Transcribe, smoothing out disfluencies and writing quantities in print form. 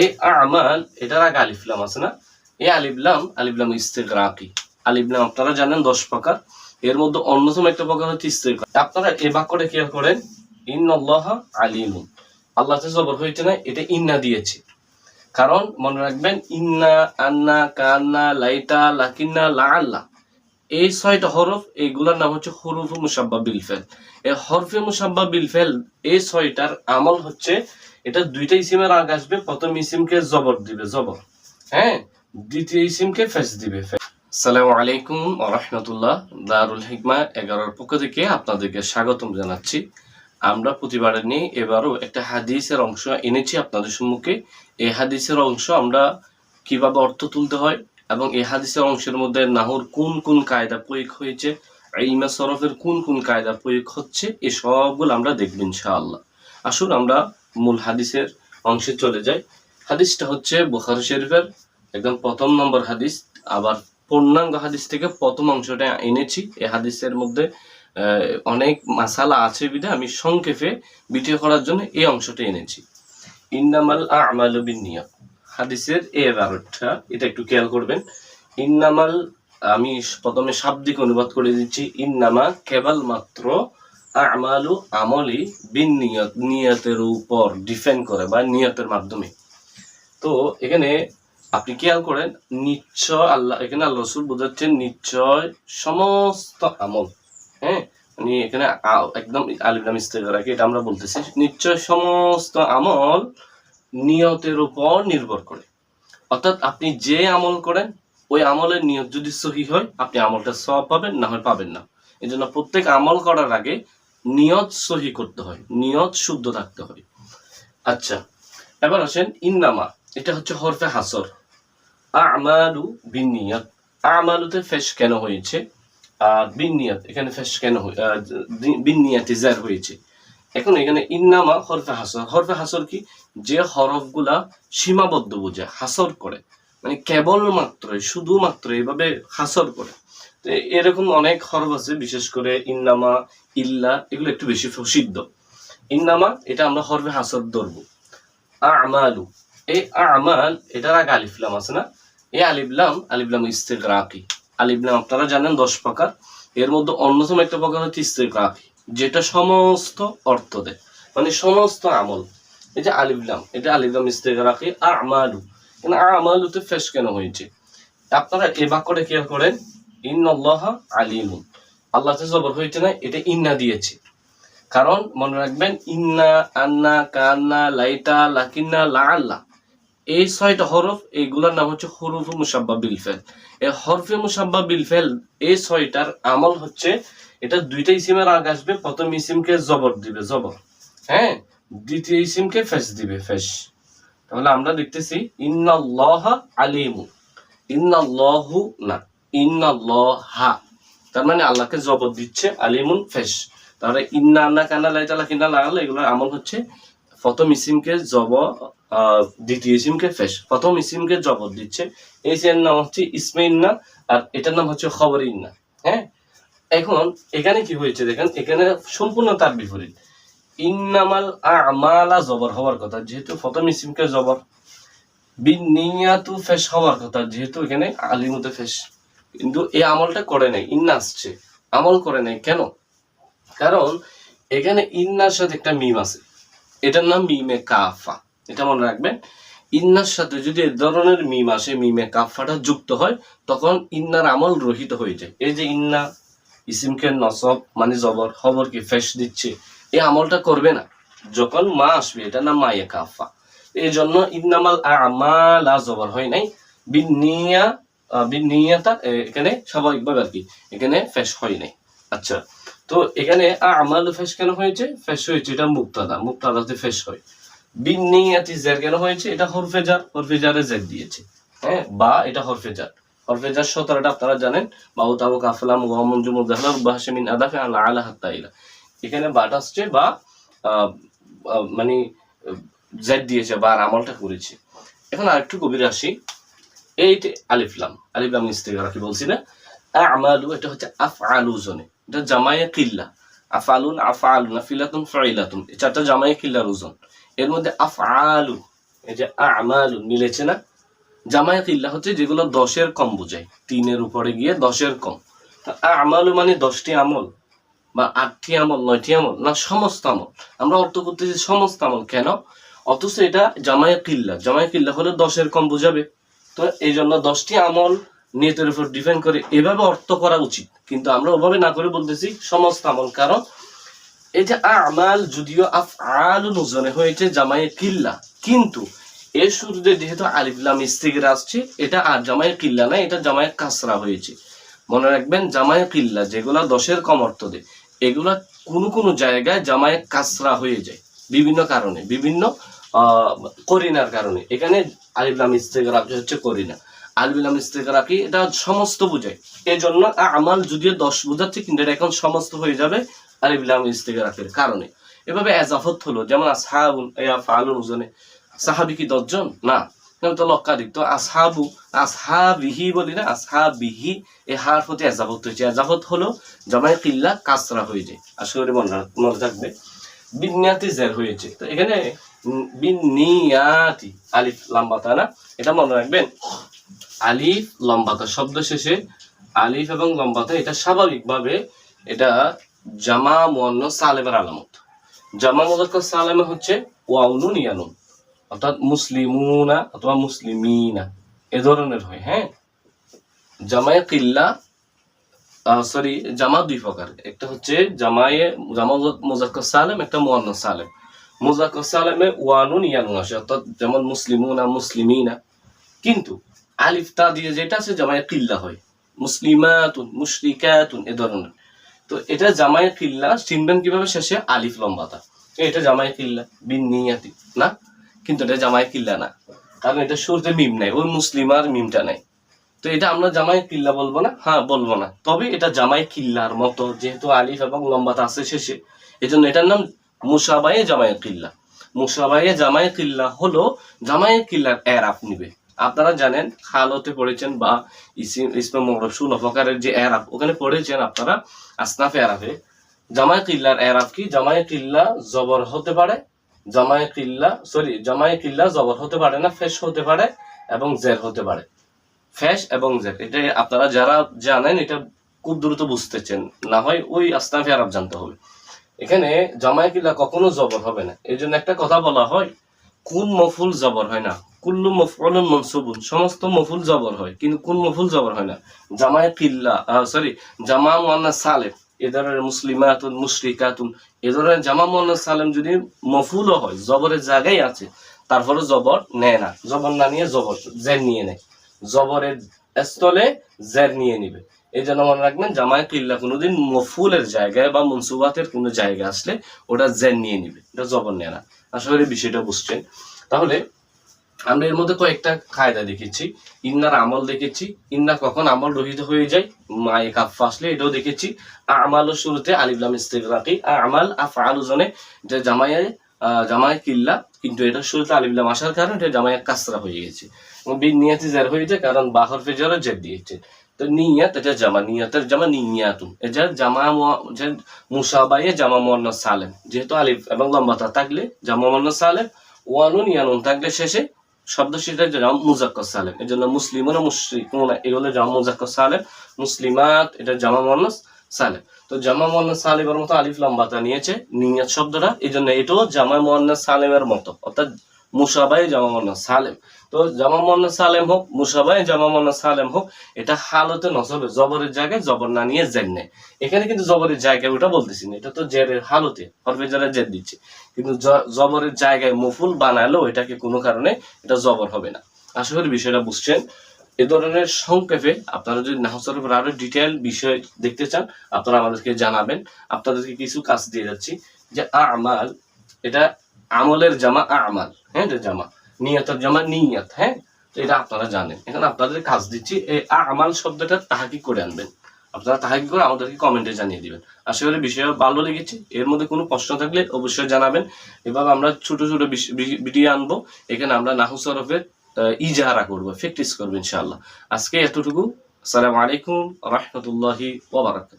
এই আমাল এটার আগে আলিফ লাম আছে না, এই আলিফ লাম ইস্তিগরাকি। আলিফ লাম আপনারা জানেন 10 প্রকার, এর মধ্যে অন্যতম একটা প্রকার হচ্ছে ইস্তিগরাক। আপনারা এই বাক্যটা খেয়াল করেন, ইন্নাল্লাহা আলিমুন, আল্লাহতে জবর হয়েছে না, এটা ইন্না দিয়েছে। কারণ মনে রাখবেন, ইন্না, আন্না, কান্না, লাইতা, লাকিন্না, লাআল্লা, এই 6টা হরফ, এইগুলোর নাম হচ্ছে হুরুফে মুশাব্বাহ বিল ফেল। এই হরফে মুশাব্বাহ বিল ফেল, এই 6টার আমল হচ্ছে, এটা দুইটা ইসিমের আগে আসবে, প্রথম ইসিমকে জবর দিবে জবর, হ্যাঁ, দ্বিতীয় ইসিমকে ফেস দিবে ফেস। আসসালামু আলাইকুম ওয়া রাহমাতুল্লাহ। দারুল হিকমা 11 পক্ষ থেকে আপনাদেরকে স্বাগতম জানাচ্ছি। আমরা প্রতিবারের নিয়ে এবারও একটা হাদিসের অংশ এনেছি আপনাদের সম্মুখে। এই হাদিসের অংশ আমরা কিভাবে অর্থ তুলতে হয় এবং এই হাদিসের অংশের মধ্যে নাহুর কোন কোন কায়দা প্রয়োগ হয়েছে, ইলমে সরফের কোন কোন কায়দা প্রয়োগ হচ্ছে, এই সবগুলো আমরা দেখব ইনশাআল্লাহ। আসুন আমরা মূল হাদিসের অংশে চলে যাই। হাদিসটা হচ্ছে বুখারী শরীফের একদম প্রথম নম্বর হাদিস। আবার পূর্ণাঙ্গ হাদিস থেকে প্রথম অংশটা এনেছি। এই হাদিসের মধ্যে অনেক মাসালা আছে বিধায় আমি সংক্ষেপে ভিডিও করার জন্য এই অংশটা এনেছি। ইন্নামাল আমালু বিন্নিয়াত, হাদিসের এই 12টা, এটা একটু খেয়াল করবেন। ইন্নামাল, আমি প্রথমে শাব্দিক অনুবাদ করে দিচ্ছি। ইন্নামা কেবলমাত্র, আমালু আমলি, বিন্নিয়াত নিয়তের উপর ডিপেন্ড করে বা নিয়তের মাধ্যমে। তো এখানে আপনি খেয়াল করেন, নিশ্চয় আল্লাহ, এখানে আল্লাহ রাসূল বোঝাচ্ছেন নিশ্চয় সমস্ত আমল, হ্যাঁ, মানে এখানে একদম আলিফ লাম ইস্তিগরাকি, এটা আমরা বলতেছি নিশ্চয় সমস্ত আমল নিয়তের উপর নির্ভর করে। অর্থাৎ আপনি যে আমল করেন, ওই আমলের নিয়ত যদি সহি হয়, আপনি আমলটা সওয়াব পাবেন, না হয় পাবেন না। এই জন্য প্রত্যেক আমল করার আগে নিয়ত সহি করতে হয়, নিয়ত শুদ্ধ থাকতে হয়। আচ্ছা, এবার আসেন ইন্নামা, এটা হচ্ছে হরফে হাসর। আমালু বিন্নিয়াত, আমালুতে ফেশ কেন হয়েছে, আর বিন্নিয়াত এখানে ফেশ কেন, বিন্নিয়াতে জার হয়েছে। এখন এখানে ইন্নামা হরফে হাসর। হরফে হাসর কি? যে হরফগুলা সীমাবদ্ধ বোঝায়, হাসর করে, মানে কেবলমাত্র, শুধুমাত্র এইভাবে হাসর করে। তো এরকম অনেক হরফ আছে, বিশেষ করে ইন্নামা, ইল্লা, এগুলো একটু বেশি প্রসিদ্ধ। ইন্নামা এটা আমরা হরফে হাসর ধরবো। আমালু, এই আমাল এটার আগে আলিফ লাম আছে না, এই আলিফ লাম ইস্তিগরাকি। আলিফ লাম আপনারা জানেন 10 প্রকার, এর মধ্যে অন্যতম একটা প্রকার হচ্ছে ইস্তিগরাকি, যেটা সমস্ত অর্থ দেয়, মানে সমস্ত আমল। এই যে আলিফ লাম, এটা আলিফ লাম ইস্তিগরাকি। আমালু, কিন্তু আমালুতে ফেশ কেন হয়েছে? আপনারা এই বাক্যটা খেয়াল করেন, ইন্নাল্লাহা আলিমুন, আল্লাহতে জবর হয়েছে না, এটা ইন্না দিয়েছে। কারণ মনে রাখবেন, ইন্না, আন্না, কান্না, লাইতা, লাকিন্না, লাআল্লা, এই 6টা হরফ, এইগুলোর নাম হচ্ছে হুরুফে মুশাব্বাহ বিল ফেল। এই হরফে মুশাব্বাহ বিল ফেল, এই 6টার আমল হচ্ছে, এটা দুইটা ইসিমের আগে আসবে, প্রথম ইসিমকে জবর দিবে জবর, হ্যাঁ, দ্বিতীয় ইসিমকে ফেস দিবে ফেস। তাহলে আমরা দেখতেছি ইন্নাল্লাহা আলিমু, ইন্নাল্লাহু না, ইন্নাল্লাহা, তার মানে আল্লাহকে জবর দিচ্ছে, আলিমুন ফেস। তাহলে ইন্না, আন্না, কান্না, লাইতা, লাকিন্না, লাআল্লা, এগুলোর আমল হচ্ছে প্রথম ইসিমকে জবর, দ্বিতীয় ইসিমকে ফেস, প্রথম ইসিমকে জবর দিচ্ছে। এই এর নাম হচ্ছে ইসমে ইন্না, আর এটার নাম হচ্ছে খবর ইন্না, হ্যাঁ। এখন এখানে কি হয়েছে দেখেন, এখানে সম্পূর্ণ তার বিপরীত। ইন্নামাল আমালা জবর হওয়ার কথা, যেহেতু প্রথম ইসিমকে জবর। বিন্নিয়াতু ফেস হওয়ার কথা, যেহেতু এখানে আলিমুতে ফেস। কিন্তু এই আমলটা করে নাই, ইন্না আসছে, আমল করে নাই কেন? কারণ এখানে ইন্নার সাথে একটা মিম আছে, এটার নাম মিমে কাফা, এটা মনে রাখবেন। ইন্নার সাথে যদি এ ধরনের মিম আসে, মিমে কাফাটা যুক্ত হয়, তখন ইন্নার আমল রহিত হয়ে যায়। এই যে ইন্না ইসিমকে নসব মানে জবর, খবর কি ফেস দিচ্ছে, এই আমলটা করবে না যখন মা আসবে, এটা নাম মায়ে কাফা। এই জন্য ইন্নামাল আমালা জবর হয় নাই, বিন্নিয়া, বিন্নিয়াতা এখানে স্বাভাবিকভাবে আর কি, এখানে ফেস হয় নাই। আচ্ছা, তো এখানে আমালু ফেস কেন হয়েছে? ফেস হয়েছে, এটা মুক্তাদা, মুক্তাদাতে ফেস হয়। বিন্নিয়াতি জের কেন হয়েছে? এটা হরফে জার, হরফে জারে জের দিয়েছে, হ্যাঁ, বা এটা হরফে জার। হরফে জার 17টা আপনারা জানেন, বাউ তাও কাফলাম ওয়ামুন জুমুদ দাহলাম বাহশমিন আদাফে আলা আলা হাত্তা ইলা, এখানে বাট আসছে বা মানে জের দিয়েছে, বা আমলটা করেছে। এখন আরেকটু গভীরে আসি, এই আলিফ লাম ইস্তিগরাকি বলছি না, আমালু এটা হচ্ছে আফআলু জনে, এটা জামায়ে কিল্লা, আফআলুন, আফআলুন, আফিলাতুন, ফাইলাতুন, এই 4টা জামায়ে কিল্লার ওজন। এর মধ্যে আফআলু, এই যে আমালুন মিলেছে না? জামায়ে কিল্লা হচ্ছে যেগুলো 10-এর কম বোঝায়, 3-এর উপরে গিয়ে 10-এর কম। আমালু মানে 10টি আমল বা 8টি আমল, 9টি আমল না, সমস্ত আমল। আমরা অর্থ করতেছি সমস্ত আমল, কেন? অথচ এটা জামায়ে কিল্লা, জামায়ে কিল্লা হলে 10-এর কম বোঝাবে। তো এই জন্য 10টি আমল নিয়তের উপর ডিপেন্ড করে এভাবে অর্থ করা উচিত, কিন্তু আমরা ওভাবে না করে বলতেছি সমস্ত আমল। কারণ এই যে আমাল যদিও আফআলুন ওজনে হয়েছে জামায়ে কিল্লা, কিন্তু এর শুরুতে যেহেতু আলিফ লাম ইস্তিগরা আসছে, এটা আর জামায়ে কিল্লা না, এটা জামায়ে কাসরা হয়েছে। মনে রাখবেন জামায়ে কিল্লা যেগুলা 10-এর কম অর্থ দেয়, এগুলা কোনো কোনো জায়গায় জামায়ে কাসরা হয়ে যায় বিভিন্ন কারণে, বিভিন্ন করিনার কারণে। এখানে আলিফ লাম ইস্তিগরা হচ্ছে করিনা, আলিফ লাম ইস্তিগরা কি এটা সমস্ত বোঝায়। এই জন্য আমাল যদিও 10 বোঝাচ্ছে, কিন্তু এটা এখন সমস্ত হয়ে যাবে আলিফ লাম ইস্তিগরাকের কারণে। এভাবে এজাফত হলো, যেমন আসহাবুন ইয়াফআলুন ওজনে সাহাবী কি 10 জন না, তো লক্ষাধিক। তো আসহাবু আসহাবিহি বলি না, আসহাবিহি এই হারফ হতে এজাফত হয়েছে, এজাফত হলো জামায়ে কিল্লা কাসরা হয়ে যায়। আশা করি মনে থাকবে। বিনিয়াতি জের হয়েছে, তো এখানে বিনিয়াতি আলিফ লম্বাতা না, এটা মনে রাখবেন। আলিফ লম্বাতা শব্দ শেষে আলিফ এবং লম্বাতা, এটা স্বাভাবিকভাবে এটা জামা মুয়ান্নাস সালেমের আলামত। জামা মুযাক্কার সালেমে হচ্ছে ওয়াউনুন ইয়ানুন, অর্থাৎ মুসলিমুনা অথবা মুসলিমিনা এ ধরনের হয়। হ্যাঁ, জামায়ে কিল্লা সরি জামা দুই প্রকার, একটা হচ্ছে জামা মুযাক্কার সালেম, একটা মুয়ান্নাস সালেম। মুযাক্কার সালেমে ওয়ানুন ইয়ানুন আসে, অর্থাৎ যেমন মুসলিমুনা মুসলিমিনা, কিন্তু আলিফটা দিয়ে যেটা আছে জামায়ে কিল্লা হয়, মুসলিমাতুন মুশরিকাতুন এ ধরনের। তো এটা জামায়ে কিল্লা চিনবেন কিভাবে? শেষে আলিফ লম্বাতা, এটা জামায়ে কিল্লা বিন নিয়াতি না, কিন্তু এটা জামায়ে কিল্লা না, কারণ এটা শুরুতে মিম নাই, ওই মুসলিমার মিমটা নাই। তো এটা আমরা জামায়ে কিল্লা বলবো না, হ্যাঁ বলবো না, তবে এটা জামায়ে কিল্লার মতো, যেহেতু আলিফ এবং লম্বাতা আছে শেষে, এজন্য এটার নাম মুশাবায়ে জামায়ে কিল্লা। মুশাবায়ে জামায়ে কিল্লা হলো জামায়ে কিল্লার এরাব নিবে। আপনারা জানেন হালতে পড়েছেন বা ইসমে মৌরুফ নফকারের যে এরাব ওখানে পড়েছেন আপনারা আসনাফ এরাবে। জামায়ে কিল্লার এরাব কি? জামায়ে কিল্লা জবর হতে পারে, জামায়ে কিল্লা জবর হতে পারে না, ফেশ হতে পারে এবং জের হতে পারে। ফেশ এবং জের, এটা আপনারা যারা জানেন এটা খুব দ্রুত বুঝতেছেন, না হয় ওই আসনাফ এরাব জানতে হবে। এখানে জামায়ে কিল্লা কখনো জবর হবে না, এই জন্য একটা কথা বলা হয়, কোন মফুল জবর হয় না, কুল্লু মফউলুন মনসুবুন, সমস্ত মফুল জবর হয় কিন্তু কোন মফুল জবর হয় না। জামায়ে কিল্লা জামা মুয়ান্নাস সালেম এ ধরনের মুসলিমাতুন মুশরিকাতুন এ ধরনের জামা মুয়ান্নাস সালেম যদি মফুলও হয়, জবরের জায়গায় আছে, তারপরে জবর নেয় না, জবর না নিয়ে জবর জের নিয়ে নেয়, জবরের স্থলে জের নিয়ে নিবে। এই জন্য মনে রাখবেন জামায়ে কিল্লা কোনোদিন মফুলের জায়গায় বা মনসুবাতের কোনো জায়গায় আসলে ওটা জের নিয়ে নিবে, এটা জবর নেয় না। আশা করি বিষয়টা বুঝছেন। তাহলে আমরা এর মধ্যে কয়েকটা কায়দা দেখেছি, ইন্নার আমল দেখেছি, ইন্না কখন আমল রহিত হয়ে যায় মায়ে কাফ আসলে, এটাও দেখেছি। আমালের শুরুতে আলিফ লাম ইস্তিগরাকি, আমাল আফআলু জনে যে জামায়ে কিল্লা, কিন্তু এটা শুরুতে আলিফ লাম আসার কারণে এটা জামায়ে কাসরা হয়ে গেছে, বিনিয়াতি জার হয়েছে কারণ বা হরফে জারে জের দিয়েছে। তো নিয়াত এটা জামা, নিয়াতের জামা নিয়াতুন, এটা জামা মুশাবায়ে জামা মুয়ান্নাস সালেম, যেহেতু আলিফ এবং লম্বাতা থাকলে জামা মুয়ান্নাস সালেম, ওয়ানুন ইয়ানুন থাকলে শেষে শব্দ সেটা জামা মুযাক্কার সালেম, এজন্য মুসলিমুন মুশরিকুন এগুলো জামা মুযাক্কার সালেম, মুসলিমাত এটা জামা মুয়ান্নাস সালেম। তো জামা মুয়ান্নাস সালেমের মতো আলিফ লম্বাতা নিয়েছে নিয়াত শব্দটা, এজন্য এটাও জামা মুয়ান্নাস সালেমের মতো, অর্থাৎ মুশাবায়ে জামা মুয়ান্নাস সালেম। তো জামা মুয়ান্নাস সালেম হোক, মুশাবায়ে জামা মুয়ান্নাস সালেম হোক, এটা হালতে নসবে জবরের জায়গায় জবর না নিয়ে জের নেয়। এখানে কিন্তু জবরের জায়গায় ওটা বলতেছি না, এটা তো জেরের হালতে হরফে জারে জের দিচ্ছে, কিন্তু জবরের জায়গায় মফুল বানালেও এটাকে কোনো কারণে এটা জবর হবে না। আশা করি বিষয়টা বুঝছেন। এ ধরনের সংক্ষেপে আপনারা যদি নাহু সরফের আরো ডিটেইল বিষয় দেখতে চান আপনারা আমাদেরকে জানাবেন। আপনাদেরকে কিছু কাজ দিয়ে যাচ্ছি, যে আমাল এটা আমলের জামা আমাল, হ্যাঁ এটা জামা, নিয়তের জামা নিয়াত, হ্যাঁ তো এটা আপনারা জানেন। এখন আপনাদের কাজ দিচ্ছি এই আমাল শব্দটা তাহাকি করে আনবেন, আপনারা তাহাকি করে আমাদেরকে কমেন্টে জানিয়ে দিবেন। আশা করি বিষয় ভালো লেগেছে, এর মধ্যে কোনো প্রশ্ন থাকলে অবশ্যই জানাবেন। এভাবে আমরা ছোট ছোট ভিডিও আনবো, এখানে আমরা নাহু সরফের ইজাহারা করবো, প্র্যাকটিস করবো ইনশাআল্লাহ। আজকে এতটুকু। আসসালামু আলাইকুম রাহমাতুল্লাহি ওয়া বারাকাতুহু।